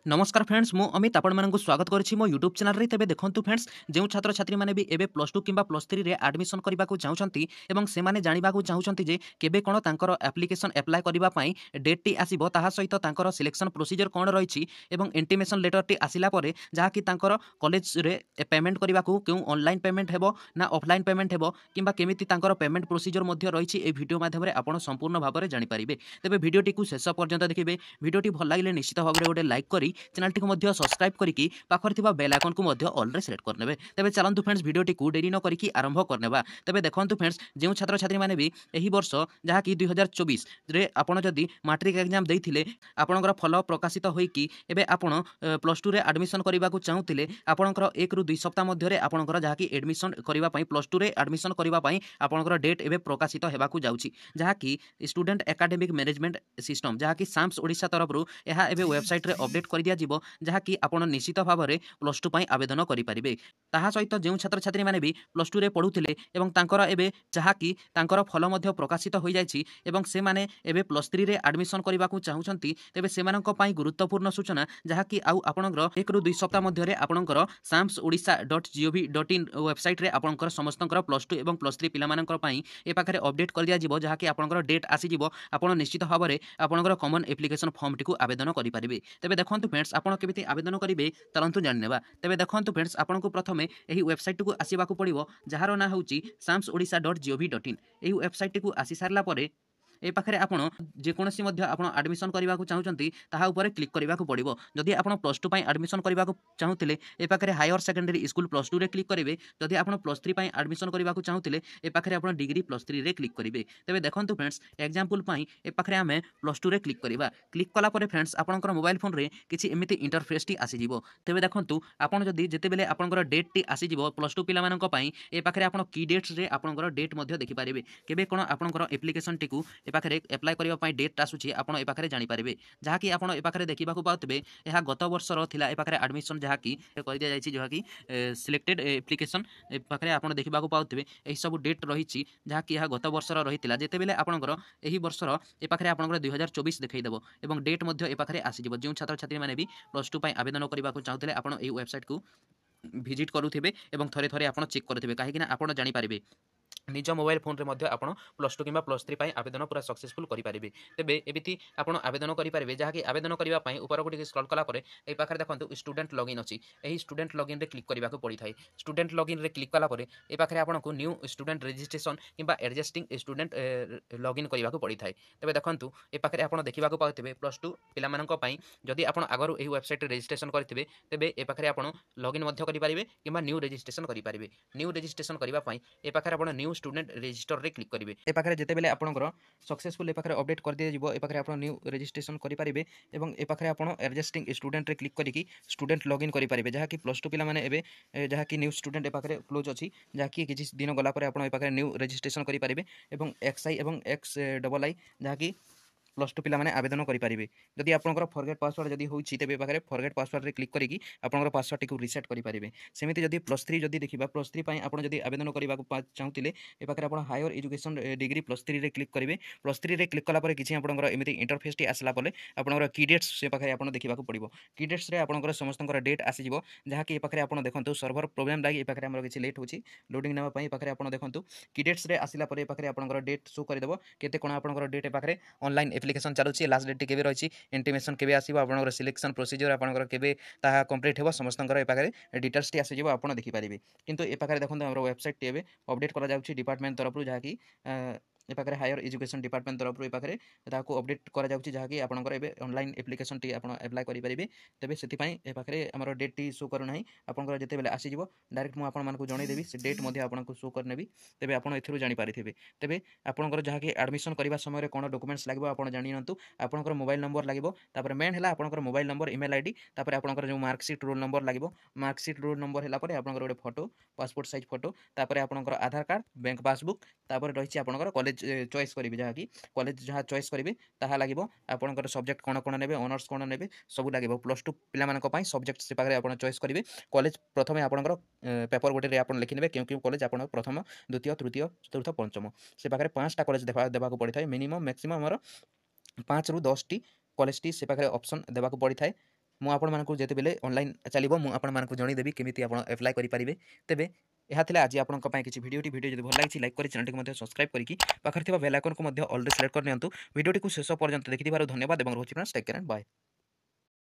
नमस्कार फ्रेंड्स मु अमित आपण मानक स्वागत करिछि मो यूट्यूब चैनल रे। तेबे देखंतु फ्रेंड्स जो छात्र छात्री माने भी एबे प्लस 2 किंबा प्लस 3 रे एडमिशन करबा को चाहउछंती एवं से माने जानिबा को चाहउछंती जे केबे कोन तांकर एप्लिकेशन अप्लाई करबा पई डेट टी आसीबो ताहा सहित तांकर सिलेक्शन प्रोसीजर कोन रहिछि एवं इंटीमेशन लेटर टी आसिला परे जहा कि तांकर कॉलेज रे पेमेंट करबा को केउ ऑनलाइन पेमेंट हेबो ना ऑफलाइन पेमेंट हेबो किंबा केमिति तांकर पेमेंट प्रोसीजर मध्ये रहिछि ए वीडियो माध्यम रे आपण संपूर्ण भाबरे जानि परिबे। तेबे वीडियो टी को शेष पर्यंत देखिबे। वीडियो टी भल लागिले निश्चित भाबरे गोटे लाइक करी चैनल टी को सब्सक्राइब करके पाखर थिबा बेल आइकन को ऑल रे सिलेक्ट करनेबे। तेबे चलंतु फ्रेंड्स वीडियो टी को देरी न करिकी आरंभ करनेबा। तेबे देखंतु फ्रेंड्स जो छात्र छात्री माने भी एही वर्ष जहा कि 2024 रे आपण जदी मैट्रिक एग्जाम देइथिले आपणकर फल प्रकाशित होई कि एबे आपण प्लस 2 रे एडमिशन करबा को चाहूतिले आपणकर 1 रु 2 सप्ताह मध्ये रे आपणकर जहा कि एडमिशन करबा पई प्लस 2 रे एडमिशन करबा पई आपणकर डेट एबे प्रकाशित हेबा को जाउची जहा कि स्टूडेंट एकेडमिक मैनेजमेंट सिस्टम जहा कि साम्स ओडिशा तरफ रु एहा एबे वेबसाइट रे अपडेट कर दिया जिवो जहा कि आपण निश्चित भाव में प्लस 2 पई आवेदन करि परिबे। ताहा सहित जो छात्र छात्री माने भी प्लस 2 रे पढुथिले एवं तांकर एबे जहा कि तांकर फल मध्ये प्रकाशित होई जायछि एवं से माने एबे प्लस 3 रे एडमिशन करबा को चाहउछंती तेबे सेमानक पई गुरुत्वपूर्ण सूचना जहा कि आउ आपणकर 1 रु 2 सप्ताह मध्ये रे आपणकर samsodisha.gov.in वेबसाइट रे आपणकर समस्तकर प्लस 2 एवं प्लस 3 पिला मानकर पई ए पाखरे अपडेट कर दिया जिवो जहा कि आपणकर डेट आसी जिवो आपण निश्चित भाव में आपणकर कॉमन एप्लिकेशन फॉर्म टी को आवेदन करि परिबे। तेबे देखंतु फ्रेंड्स आपण केमिति आवेदन करिवे चलंतु जानिनेबा। तेबे देखंतु फ्रेंड्स आपनको प्रथमे एही वेबसाइट को आसीबा को पड़िबो जहार ना होउची samsodisha.gov.in। एही वेबसाइट को आसी सारला परे ए पाखरे आपण जेकोसी आपण एडमिशन करने को चाहते ताहा ऊपर क्लिक करने को पड़ो। जदि आप प्लस 2 एडमिशन करने को चाहूले ए पाखरे हायर सेकेंडरी स्कूल प्लस 2 रे क्लिक करेंगे। जदि आप प्लस 3 एडमिशन करने को चाहूले ए पाखरे आप डिग्री प्लस 3 रे क्लिक करेंगे। तेज देखो फ्रेंड्स एग्जांपल ए पाखरे आम प्लस 2 रे क्लिक करवा। क्लिक कलापर फ्रेंड्स आपंकर मोबाइल फोन रे किसी एमती इंटरफेस टी आसीज। तेज देखो आपड़ जदि जितेबले आपंकर डेट टी आसीज प्लस 2 पिला ए पाखरे आप की डेट्स रे आपंकर डेट देखिपारे केबे कोन आपंकर एप्लिकेशन टी को पाखरे एप्लाई करबा पई डेट आसुची आपण ए पाखरे जानि परिबे जहा कि आपण ए पाखरे देखिबा को पाउतबे एहा गत वर्षर थिला ए पाखरे एडमिशन जहा कि कर दिया जायछि जहा कि सिलेक्टेड एप्लिकेशन ए पाखरे आपण देखिबा को पाउतबे एही सब डेट रहिछि जहा कि एहा गत वर्षर रहितिला जेतेबेले आपणकर एही वर्षर ए पाखरे आपणकर 2024 देखै देबो एवं डेट मध्ये ए पाखरे आसी जिवो। जो छात्र छात्री माने भी प्लस 2 पई आवेदन करबा को चाहतले आपण एही वेबसाइट को विजिट करूथिबे एवं थरे थरे आपण चेक करूथिबे काहे कि ना आपण जानि पारिबे निज मोबाइल फोन रे मध्य आपण प्लस 2 किंबा प्लस 3 आवेदन पूरा सक्सेसफुल करेंगे। तेबे एमिति आपण आवेदन करेंगे जहाँ कि आवेदन करने ऊपर गोटे स्क्रॉल कला परे ए पाखरे देखंतु स्टूडेंट लॉगिन अछि। एही स्टूडेंट लॉगिन रे क्लिक करबा को पड़ी थाए। स्टूडेंट लॉगिन रे क्लिक कला परे ए पाखरे आपण को न्यू स्टूडेंट रजिस्ट्रेशन किंबा एडजस्टिंग स्टूडेंट लॉगिन करबा को पड़ी थाए। तेबे देखंतु ए पाखरे आपण देखिबा को पाउतबे प्लस 2 पिला मानक पई जदि आपण आगरु एही वेबसाइट रे रजिस्ट्रेशन करथिबे तेबे ए पाखरे आपण लॉगिन मध्य करि परिबे किंबा न्यू रजिस्ट्रेशन करि परिबे। न्यू रजिस्ट्रेशन करबा पई ए पाखरे आपण न्यू स्टूडेंट रजिस्टर रे क्लिक करेंगे। ए पाखरे जेतेबेले आपणकर सक्सेसफुल ए पाखरे अपडेट कर दिया जिवो ए पाखरे आपण न्यू रजिस्ट्रेशन करि परिबे एवं ए पाखरे आपण एडजस्टिंग स्टूडेंट रे क्लिक करिकि स्टूडेंट लॉगिन करि परिबे जहा कि प्लस 2 पिला माने एबे जहा कि न्यू स्टूडेंट ए पाखरे क्लोज अछि जहा कि किछि दिन गला परे आपण ए पाखरे न्यू रजिस्ट्रेशन करि परिबे एवं XI एवं XII जहा कि प्लस 2 पिला माने आवेदन करि परिबे। जदि आपनकर फॉरगेट पासवर्ड जदि होछि तेबे पाखरे फॉरगेट पासवर्ड रे क्लिक करिकि आपनकर पासवर्ड टिकु रीसेट करि परिबे। सेमिति जदि प्लस 3 जदि देखिबा प्लस 3 पई आपण जदि आवेदन करबा को चाहूतिले ए पाखरे आपण हायर एजुकेशन डिग्री प्लस 3 रे क्लिक करिवे। प्लस 3 रे क्लिक कला परे किछि आपनकर एमिति इंटरफेस टी आसला पले आपनकर की डेट्स से पाखरे आपण देखिबा को पड़िबो। की डेट्स रे आपनकर समस्तकर डेट आसी जिवो जहा कि ए पाखरे आपण देखंतु सर्वर प्रॉब्लम लागि ए पाखरे हमर किछि लेट होछि लोडिंग नेबा पई ए पाखरे आपण देखंतु की डेट्स रे आसिला परे ए पाखरे आपनकर डेट शो करि देबो केते कोन आपनकर डेट ए पाखरे ऑनलाइन एप्लिकेशन चालुछि लास्ट डेट केबे रहिछि इंटीमेशन केबे आसीबो आपनकर सिलेक्शन प्रोसीजर आपनकर केबे ताहा कंप्लीट हेबो समस्तकर ए पाखरे डिटेल्स टी आसी जिवो आपण देखि परिबे। किंतु ए पाखरे देखंतु हमर वेबसाइट टी एबे अपडेट करा जाउछि डिपार्टमेंट तरफ रु जहा कि ए पाखरे हायर एजुकेशन डिपार्टमेंट तरफ रु ए पाखरे ताको अपडेट करा जाउछि जहा कि आपनकर एबे ऑनलाइन एप्लिकेशन टी आपण अप्लाई करि परिबे। तबे सेति पई ए पाखरे हमर डेट टी शो करू नाही आपनकर जते बेले आसी जिवो डायरेक्ट मु आपण मानकु जणै देबी से डेट मध्ये आपनको शो कर नेबी तबे आपण एथिरु जानि पारिथिबे। तबे आपनकर जहा कि एडमिशन करबा समय रे कोन डॉक्यूमेंट्स लागबो आपण जानि नंतु आपनकर मोबाइल नंबर लागबो तापर मेन हला आपनकर मोबाइल नंबर ईमेल आईडी तापर आपनकर जो मार्कशीट रोल नंबर लागबो मार्कशीट रोल नंबर हला परे आपनकर गोटे फोटो पासपोर्ट साइज फोटो तापर आपनकर आधार कार्ड बैंक पासबुक तापर रहिछि आपनकर कॉलेज चॉइस करिवे जहा कि कॉलेज जहा चॉइस करिवे ताहा लागबो आपनकर सब्जेक्ट कोन कोन नेबे ऑनर्स कोन नेबे सब लागबो। प्लस 2 पिला मानक पई सब्जेक्ट से पाखरे आपण चॉइस करिवे। कॉलेज प्रथमे आपनकर पेपर गोटे रे आपण लिखि नेबे क्यों क्यों कॉलेज आपण प्रथम द्वितीय तृतीय चतुर्थ पंचम से पाखरे 5टा कॉलेज देबा को पड़िथाय मिनिमम मैक्सिमम हमर 5 रु 10 टी कॉलेज टी से पाखरे ऑप्शन देबा को पड़िथाय ମୁଁ ଆପଣମାନଙ୍କୁ ଯେତେବେଳେ ଅନଲାଇନ୍ ଚାଲିବ ମୁଁ ଆପଣମାନଙ୍କୁ ଜଣେଇଦେବି କେମିତି ଆପଣ ଆପ୍ଲାଏ କରିପାରିବେ। ତେବେ ଏହା ଥିଲା ଆଜି ଆପଣଙ୍କ ପାଇଁ କିଛି ଭିଡ଼ିଓ ଯଦି ଭଲ ଲାଗିଛି ଲାଇକ୍ କରି ଚ୍ୟାନେଲଟିକୁ ମଧ୍ୟ ସବସ୍କ୍ରାଇବ୍ କରିକି ପାଖରେ ଥିବା ବେଲ୍ ଆଇକନ୍କୁ ମଧ୍ୟ ଅଲ୍ରେ ସିଲେକ୍ଟ କରିନିଅନ୍ତୁ। ଭିଡ଼ିଓଟିକୁ ଶେଷ ପର୍ଯ୍ୟନ୍ତ ଦେଖିଥିବାରୁ ଧନ୍ୟବାଦ ଏବଂ ରହୁଛି friends, take care and bye.